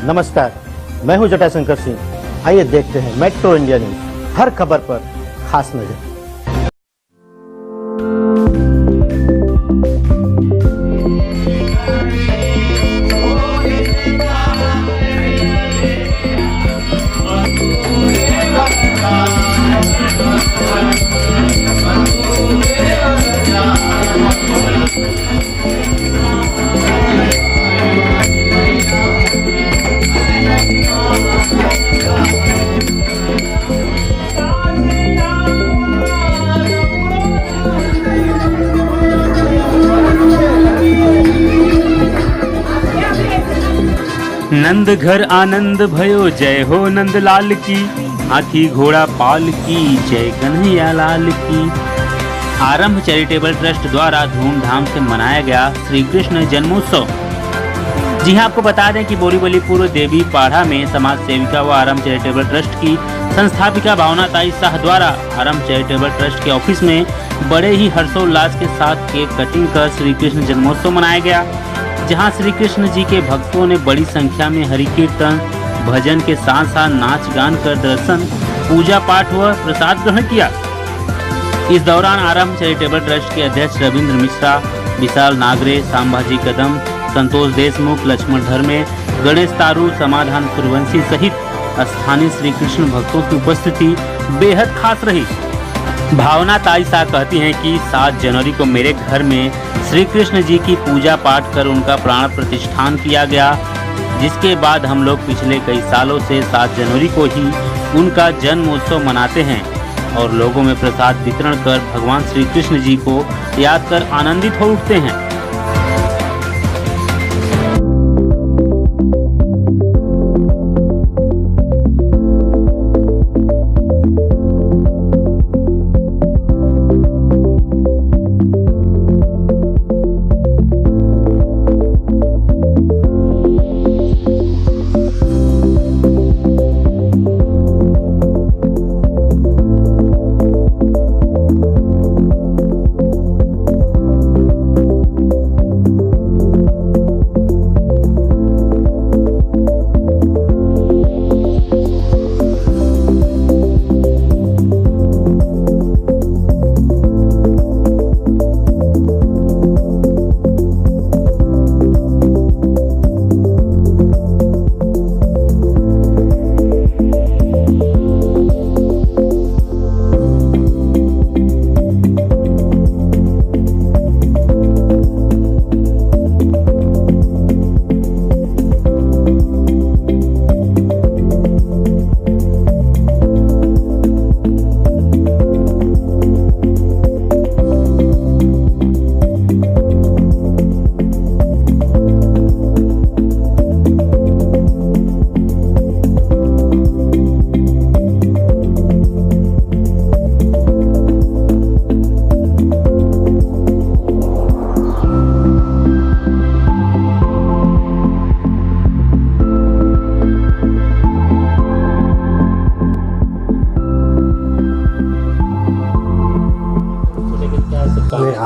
नमस्कार, मैं हूं जटाशंकर सिंह। आइए देखते हैं मेट्रो इंडिया न्यूज, हर खबर पर खास नजर। नंद घर आनंद भयो, जय हो नंद लाल की। हाथी घोड़ा पाल की, जय कन्हैया लाल की। आरंभ चैरिटेबल ट्रस्ट द्वारा धूमधाम से मनाया गया श्री कृष्ण जन्मोत्सव। जी हां, आपको बता दें कि बोरीवली पूर्व देवी पाड़ा में समाज सेविका व आरंभ चैरिटेबल ट्रस्ट की संस्थापिका भावनाताई शाह द्वारा आरंभ चैरिटेबल ट्रस्ट के ऑफिस में बड़े ही हर्षोल्लास के साथ केक कटिंग कर श्री कृष्ण जन्मोत्सव मनाया गया, जहां श्री कृष्ण जी के भक्तों ने बड़ी संख्या में हरि कीर्तन भजन के साथ साथ नाच गान कर दर्शन, पूजा पाठ व प्रसाद ग्रहण किया। इस दौरान आरंभ चैरिटेबल ट्रस्ट के अध्यक्ष रविंद्र मिश्रा, विशाल नागरे, संभाजी कदम, संतोष देशमुख, लक्ष्मण धर्मे, गणेश तारू, समाधान सूर्यवंशी सहित स्थानीय श्री कृष्ण भक्तों की उपस्थिति बेहद खास रही। भावनाताई शाह कहती हैं कि 7 जनवरी को मेरे घर में श्री कृष्ण जी की पूजा पाठ कर उनका प्राण प्रतिष्ठान किया गया, जिसके बाद हम लोग पिछले कई सालों से 7 जनवरी को ही उनका जन्मोत्सव मनाते हैं और लोगों में प्रसाद वितरण कर भगवान श्री कृष्ण जी को याद कर आनंदित हो उठते हैं।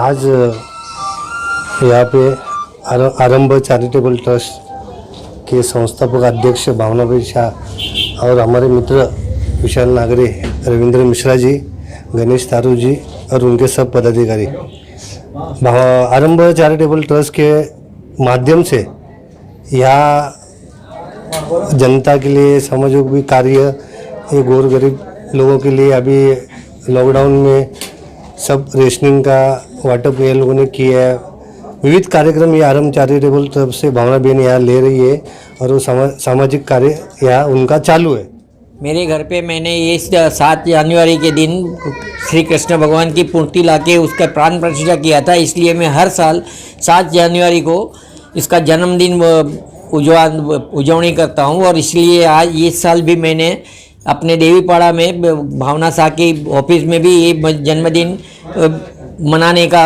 आज यहाँ पे आरंभ चैरिटेबल ट्रस्ट के संस्थापक अध्यक्ष भावनाताई शाह और हमारे मित्र विशाल नागरे, रविंद्र मिश्रा जी, गणेश तारू जी और उनके सब पदाधिकारी आरंभ चैरिटेबल ट्रस्ट के माध्यम से यहाँ जनता के लिए समाजोपयोगी कार्य, ये गौर गरीब लोगों के लिए अभी लॉकडाउन में सब रेशनिंग का वाटअप ये लोगों ने किया है। विविध कार्यक्रम ये आरंभ चैरिटेबल तरफ से भावना बहन यहाँ ले रही है और वो सामाजिक कार्य यहाँ उनका चालू है। मेरे घर पे मैंने ये 7 जनवरी के दिन श्री कृष्ण भगवान की मूर्ति लाके उसका प्राण प्रतिष्ठा किया था, इसलिए मैं हर साल 7 जनवरी को इसका जन्मदिन उजवनी करता हूँ। और इसलिए आज इस साल भी मैंने अपने देवीपाड़ा में भावना शाह के ऑफिस में भी ये जन्मदिन मनाने का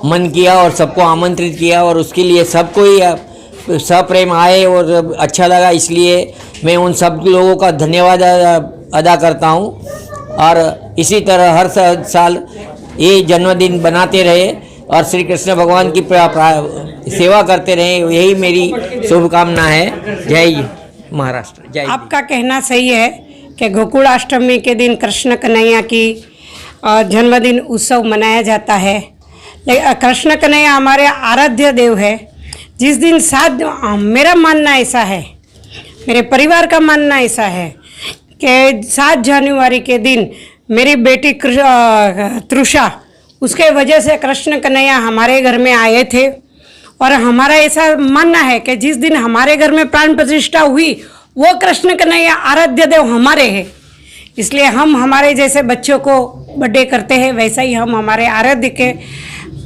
मन किया और सबको आमंत्रित किया और उसके लिए सबको ही सप्रेम आए और अच्छा लगा, इसलिए मैं उन सब लोगों का धन्यवाद अदा करता हूँ। और इसी तरह हर साल ये जन्मदिन बनाते रहे और श्री कृष्ण भगवान की सेवा करते रहे, यही मेरी शुभकामना है। जय महाराष्ट्र। जय हिंद। आपका कहना सही है कि गोकुलाष्टमी के दिन कृष्ण कन्हैया की जन्मदिन उत्सव मनाया जाता है। कृष्ण कन्हैया हमारे आराध्य देव है। जिस दिन मेरा मानना ऐसा है, मेरे परिवार का मानना ऐसा है कि 7 जनवरी के दिन मेरी बेटी तृषा, उसके वजह से कृष्ण कन्हैया हमारे घर में आए थे और हमारा ऐसा मानना है कि जिस दिन हमारे घर में प्राण प्रतिष्ठा हुई वो कृष्ण कन्हैया आराध्य देव हमारे हैं। इसलिए हम हमारे जैसे बच्चों को बर्थडे करते हैं, वैसा ही हम हमारे आराध्य के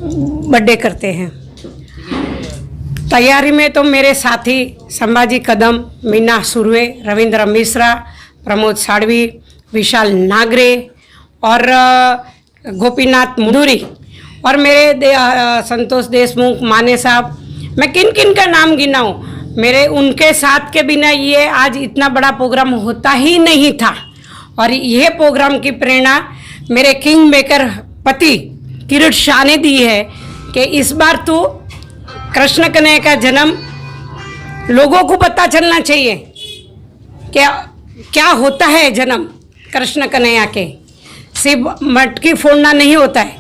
बर्थडे करते हैं। तैयारी में तो मेरे साथी संभाजी कदम, मीना सुर्वे, रविंद्र मिश्रा, प्रमोद साड़वी, विशाल नागरे और गोपीनाथ मुदूरी और मेरे संतोष देशमुख, माने साहब, मैं किन किन का नाम गिनाऊं, मेरे उनके साथ के बिना ये आज इतना बड़ा प्रोग्राम होता ही नहीं था। और यह प्रोग्राम की प्रेरणा मेरे किंग मेकर पति किरीट शाह ने दी है कि इस बार तो कृष्ण कन्हैया का जन्म लोगों को पता चलना चाहिए क्या होता है जन्म कृष्ण कन्हैया के। सिर्फ मटकी फोड़ना नहीं होता है,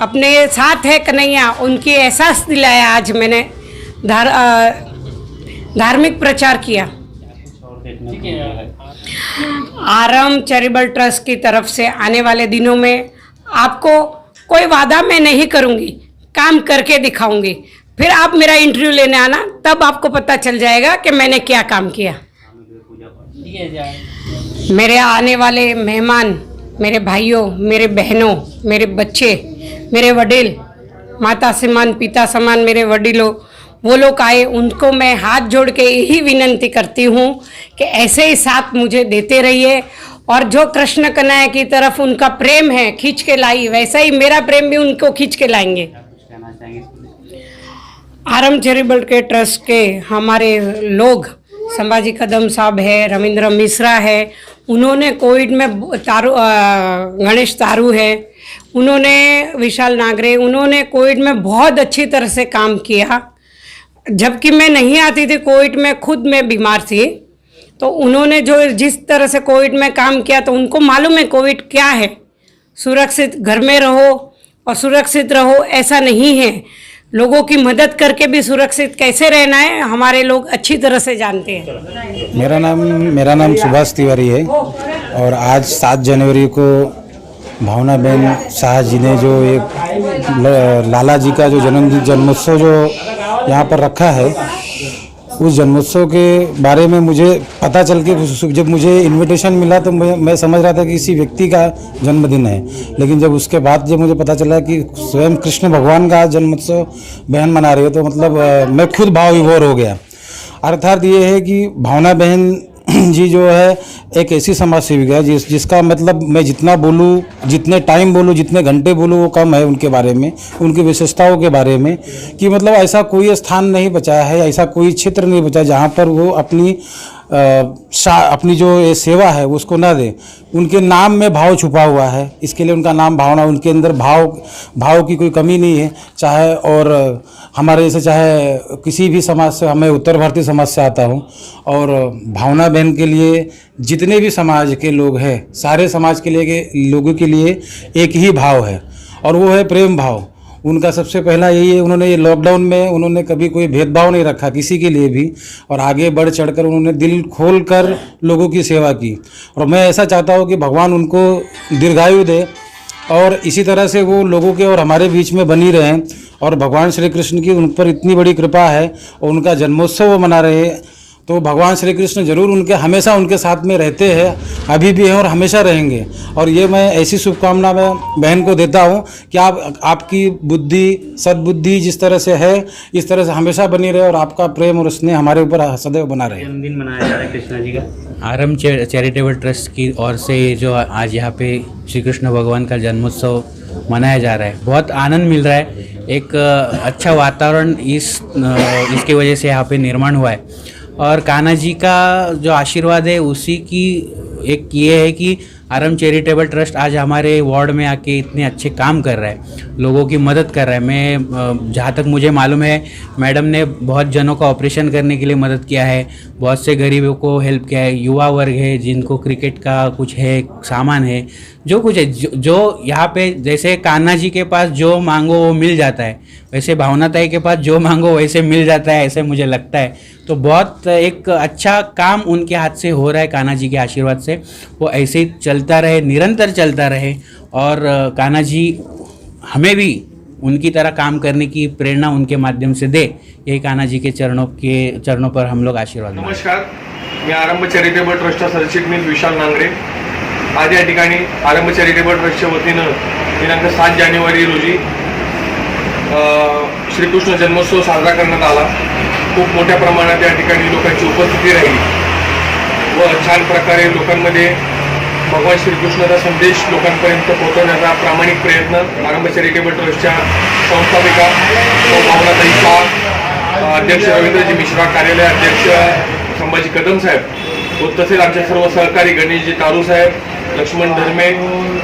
अपने साथ है कन्हैया, उनकी एहसास दिलाया। आज मैंने धार्मिक प्रचार किया। आरम चैरिटेबल ट्रस्ट की तरफ से आने वाले दिनों में आपको कोई वादा मैं नहीं करूंगी, काम करके दिखाऊंगी। फिर आप मेरा इंटरव्यू लेने आना, तब आपको पता चल जाएगा कि मैंने क्या काम किया। मेरे आने वाले मेहमान, मेरे भाइयों, मेरे बहनों, मेरे बच्चे, मेरे वडील, माता समान पिता समान मेरे वडीलों, वो लोग आए, उनको मैं हाथ जोड़ के यही विनंती करती हूँ कि ऐसे ही साथ मुझे देते रहिए। और जो कृष्ण कन्हैया की तरफ उनका प्रेम है खींच के लाई, वैसा ही मेरा प्रेम भी उनको खींच के लाएंगे। आरम चैरिटेबल के ट्रस्ट के हमारे लोग, संभाजी कदम साहब है, रविंद्र मिश्रा है, उन्होंने कोविड में गणेश तारू है, उन्होंने विशाल नागरे, उन्होंने कोविड में बहुत अच्छी तरह से काम किया। जबकि मैं नहीं आती थी कोविड में, खुद मैं बीमार थी, तो उन्होंने जो जिस तरह से कोविड में काम किया, तो उनको मालूम है कोविड क्या है। सुरक्षित घर में रहो और सुरक्षित रहो ऐसा नहीं है, लोगों की मदद करके भी सुरक्षित कैसे रहना है हमारे लोग अच्छी तरह से जानते हैं। मेरा नाम सुभाष तिवारी है और आज 7 जनवरी को भावना बहन शाह जी ने जो एक लाला जी का जो जन्मोत्सव जो यहाँ पर रखा है, उस जन्मोत्सव के बारे में मुझे पता चल के जब मुझे इनविटेशन मिला तो मैं समझ रहा था कि किसी व्यक्ति का जन्मदिन है, लेकिन जब उसके बाद जब मुझे पता चला कि स्वयं कृष्ण भगवान का जन्मोत्सव बहन मना रही है, तो मतलब मैं खुद भाव विभोर हो गया। अर्थात ये है कि भावना बहन जी जो है एक ऐसी समाज सेविका है जिसका मतलब मैं जितना बोलूँ, जितने टाइम बोलूँ, जितने घंटे बोलूँ वो कम है उनके बारे में, उनकी विशेषताओं के बारे में, कि मतलब ऐसा कोई स्थान नहीं बचा है, ऐसा कोई क्षेत्र नहीं बचा जहाँ पर वो अपनी जो ये सेवा है उसको ना दे। उनके नाम में भाव छुपा हुआ है, इसके लिए उनका नाम भावना, उनके अंदर भाव की कोई कमी नहीं है। चाहे और हमारे जैसे चाहे किसी भी समाज से, मैं उत्तर भारतीय समाज से आता हूँ, और भावना बहन के लिए जितने भी समाज के लोग हैं, सारे समाज के लिए लोगों के लिए एक ही भाव है और वो है प्रेम भाव। उनका सबसे पहला यही है, उन्होंने ये लॉकडाउन में उन्होंने कभी कोई भेदभाव नहीं रखा किसी के लिए भी, और आगे बढ़ चढ़कर उन्होंने दिल खोल कर लोगों की सेवा की। और मैं ऐसा चाहता हूँ कि भगवान उनको दीर्घायु दे और इसी तरह से वो लोगों के और हमारे बीच में बनी रहें। और भगवान श्री कृष्ण की उन पर इतनी बड़ी कृपा है और उनका जन्मोत्सव वो मना रहे हैं, तो भगवान श्री कृष्ण जरूर हमेशा उनके साथ में रहते हैं, अभी भी हैं और हमेशा रहेंगे। और ये मैं ऐसी शुभकामना मैं बहन को देता हूँ कि आपकी बुद्धि, सद्बुद्धि जिस तरह से है इस तरह से हमेशा बनी रहे और आपका प्रेम और स्नेह हमारे ऊपर सदैव बना रहे। जन्मदिन मनाया जा रहा है कृष्णा जी का। आरम चैरिटेबल ट्रस्ट की ओर से जो आज यहाँ पे श्री कृष्ण भगवान का जन्मोत्सव मनाया जा रहा है, बहुत आनंद मिल रहा है। एक अच्छा वातावरण इसकी वजह से यहाँ पे निर्माण हुआ है और कान्हा जी का जो आशीर्वाद है उसी की एक ये है कि आरम चैरिटेबल ट्रस्ट आज हमारे वार्ड में आके इतने अच्छे काम कर रहा है, लोगों की मदद कर रहा है। मैं जहाँ तक मुझे मालूम है, मैडम ने बहुत जनों का ऑपरेशन करने के लिए मदद किया है, बहुत से गरीबों को हेल्प किया है, युवा वर्ग है जिनको क्रिकेट का कुछ है सामान है, जो कुछ है, जो यहाँ पे जैसे कान्हा जी के पास जो मांगो वो मिल जाता है, वैसे भावना ताई के पास जो मांगो वैसे मिल जाता है, ऐसे मुझे लगता है। तो बहुत एक अच्छा काम उनके हाथ से हो रहा है, कान्हा जी के आशीर्वाद से। वो ऐसे ही चलता रहे, निरंतर चलता रहे, और कान्हा जी हमें भी उनकी तरह काम करने की प्रेरणा उनके माध्यम से दे, यही कान्हा जी के चरणों पर हम लोग आशीर्वाद मांगते हैं। नमस्कार, मी आरंभ चॅरिटेबल ट्रस्टचा सरचिटणीस विशाल नांगरे। आज या ठिकाणी आरंभ चॅरिटेबल ट्रस्टच्या वतीनं दिनांक 7 जानेवारी रोजी श्रीकृष्ण जन्मोत्सव साजरा करण्यात आला। खूप मोठ्या प्रमाणात या ठिकाणी लोकांची उपस्थिती राहिली व छान प्रकारे लोकांमध्ये भगवान श्रीकृष्णाचा संदेश लोकांपर्यंत पोहोचवण्याचा प्रामाणिक प्रयत्न आरंभ चॅरिटेबल ट्रस्टच्या संस्थापिका भावनाताई शाह, अध्यक्ष रवींद्रजी मिश्रा, कार्यालय अध्यक्ष संभाजी कदम साहेब व तसेच आमचे सर्व सहकारी गणेशजी तारू साहेब, लक्ष्मण धर्मे,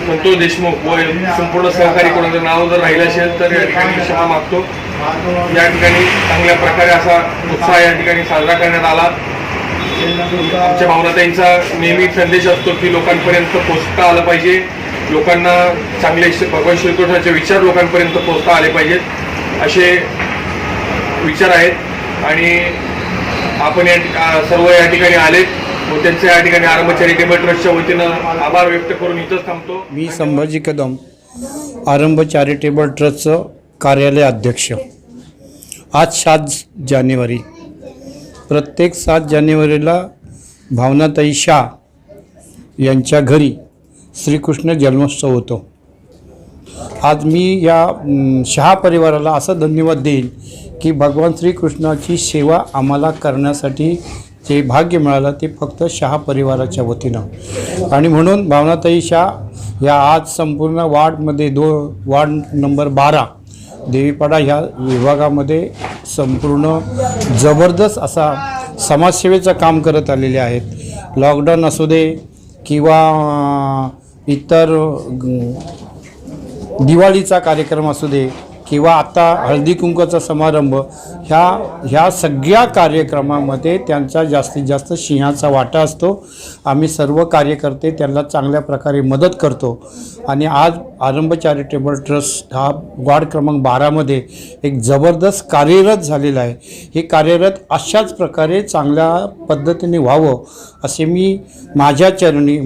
संतोष देशमुख व संपूर्ण सहकारी कोणाचं नाव जर राहिलं असेल तर या ठिकाणी क्षमा मागतो। या ठिकाणी चांगल्या प्रकारे असा उत्साह या ठिकाणी साजरा करण्यात आला। आमच्या भावनाताईंचा नेहमी संदेश असतो की लोकांपर्यंत पोहोचता आलं पाहिजे, लोकांना चांगले भगवान श्रीकृष्णाचे विचार लोकांपर्यंत पोहोचता आले पाहिजेत असे विचार आहेत। आणि आपण सर्व या ठिकाणी आलेत व त्यांचे या ठिकाणी आरंभ चॅरिटेबल ट्रस्टच्या वतीनं आभार व्यक्त करून इथंच थांबतो। मी संभाजी कदम, आरंभ चॅरिटेबल ट्रस्टचं कार्यालय अध्यक्ष। आज 7 जानेवारी, प्रत्येक 7 जानेवारीला भावनाताई शाह यांच्या घरी श्रीकृष्ण जन्मोत्सव होतो। आज मी या शाह परिवाराला असं धन्यवाद देईन की भगवान श्रीकृष्णाची सेवा आम्हाला करण्यासाठी जे भाग्य मिळालं ते फक्त शाह परिवाराच्या वतीनं। आणि म्हणून भावनाताई शाह या आज संपूर्ण वार्डमध्ये वार्ड नंबर 12 देवीपाडा ह्या विभागामध्ये संपूर्ण जबरदस्त असा समाजसेवेचं काम करत आलेले आहेत। लॉकडाऊन असू दे किंवा इतर दिवाळीचा कार्यक्रम असू दे किंवा आता हळदी कुंकवाचा समारंभ, ह्या सगळ्या कार्यक्रमामध्ये त्यांचा जास्तीत जास्त सिंहाचा वाटा असतो। आम्ही सर्व कार्यकर्ते त्यांना चांगल्या प्रकारे मदत करतो। आणि आज आरंभ चॅरिटेबल ट्रस्ट हा वार्ड क्रमांक 12मध्ये एक जबरदस्त कार्यरत झालेला आहे। हे कार्यरत अशाच प्रकारे चांगल्या पद्धतीने व्हावं असे मी माझ्या चरणी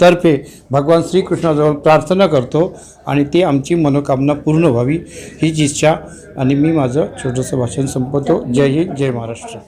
तर्फे भगवान श्रीकृष्णाजवळ प्रार्थना करतो आणि ती आमची मनोकामना पूर्ण व्हावी हीच इच्छा। आणि मी माझं छोटंसं भाषण संपवतो। जय हिंद, जय महाराष्ट्र।